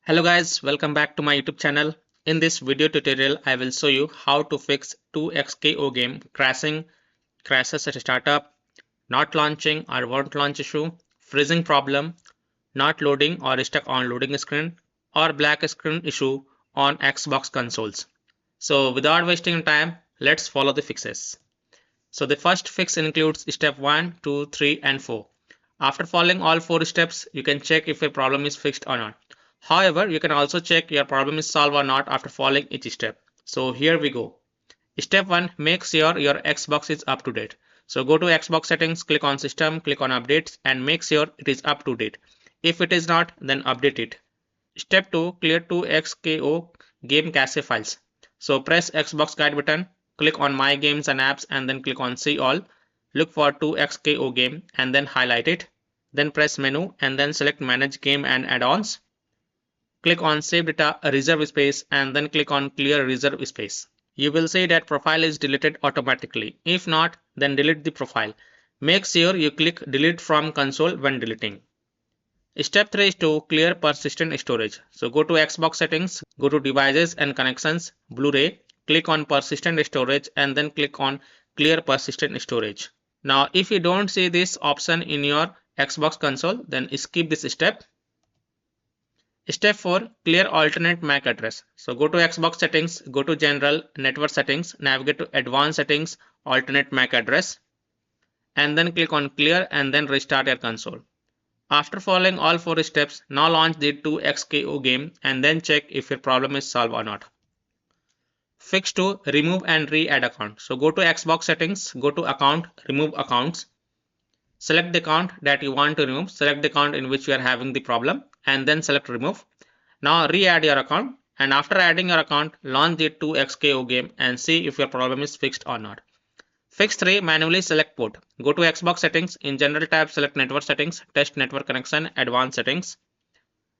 Hello guys, welcome back to my YouTube channel. In this video tutorial, I will show you how to fix 2xko game crashes at startup, not launching or won't launch issue, freezing problem, not loading or stuck on loading screen, or black screen issue on Xbox consoles. So without wasting time, let's follow the fixes. So the first fix includes step 1, 2, 3 and 4. After following all 4 steps, you can check if your problem is fixed or not. However, you can also check your problem is solved or not after following each step. So here we go. Step 1, make sure your Xbox is up to date. So go to Xbox settings, click on system, click on updates and make sure it is up to date. If it is not, then update it. Step 2, clear 2xko game cache files. So press Xbox guide button, click on my games and apps and then click on see all. Look for 2xko game and then highlight it. Then press menu and then select manage game and add-ons. Click on save data reserve space and then click on clear reserve space. You will see that profile is deleted automatically. If not, then delete the profile. Make sure you click delete from console when deleting. Step 3 is to clear persistent storage. So go to Xbox settings, go to devices and connections, Blu-ray, click on persistent storage and then click on clear persistent storage. Now if you don't see this option in your Xbox console, then skip this step. Step 4, clear alternate MAC address. So go to Xbox settings, go to general, network settings, navigate to advanced settings, alternate MAC address and then click on clear and then restart your console. After following all 4 steps, now launch the 2xko game and then check if your problem is solved or not. Fix 2, remove and re-add account. So go to Xbox settings, go to account, remove accounts. Select the account that you want to remove, select the account in which you are having the problem and then select remove. Now re-add your account and after adding your account, launch the 2xko game and see if your problem is fixed or not. Fix 3, manually select port. Go to Xbox settings, in general tab select network settings, test network connection, advanced settings.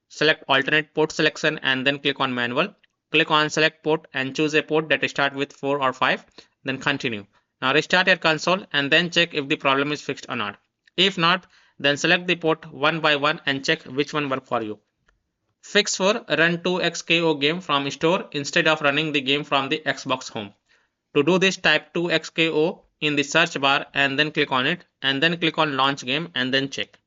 Select alternate port selection and then click on manual. Click on select port and choose a port that starts with 4 or 5, then continue. Now restart your console and then check if the problem is fixed or not. If not, then select the port one by one and check which one works for you. Fix 4, run 2xko game from store instead of running the game from the Xbox home. To do this, type 2xko in the search bar and then click on it and then click on launch game and then check.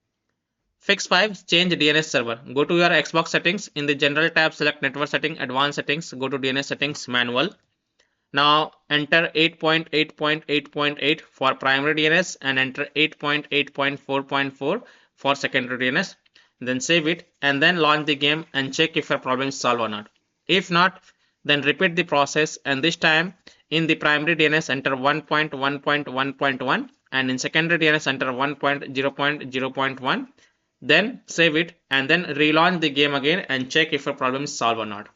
Fix 5, change DNS server. Go to your Xbox settings, in the general tab select network setting, advanced settings, go to DNS settings, manual. Now enter 8.8.8.8 for primary DNS and enter 8.8.4.4 for secondary DNS. Then save it and then launch the game and check if your problem is solved or not. If not, then repeat the process and this time in the primary DNS enter 1.1.1.1 and in secondary DNS enter 1.0.0.1. Then save it and then relaunch the game again and check if your problem is solved or not.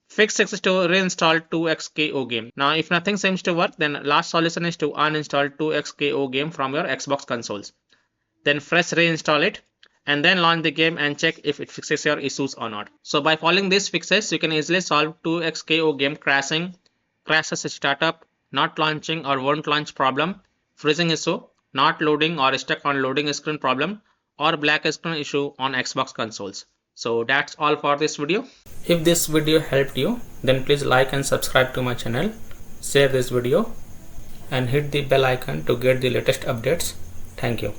Fix 6 is to reinstall 2xko game. Now if nothing seems to work, then last solution is to uninstall 2xko game from your Xbox consoles. Then fresh reinstall it and then launch the game and check if it fixes your issues or not. So by following these fixes, you can easily solve 2xko game crashes at startup, not launching or won't launch problem, freezing issue, not loading or stuck on loading screen problem, or black screen issue on Xbox consoles. So that's all for this video. If this video helped you, then please like and subscribe to my channel, share this video and hit the bell icon to get the latest updates. Thank you.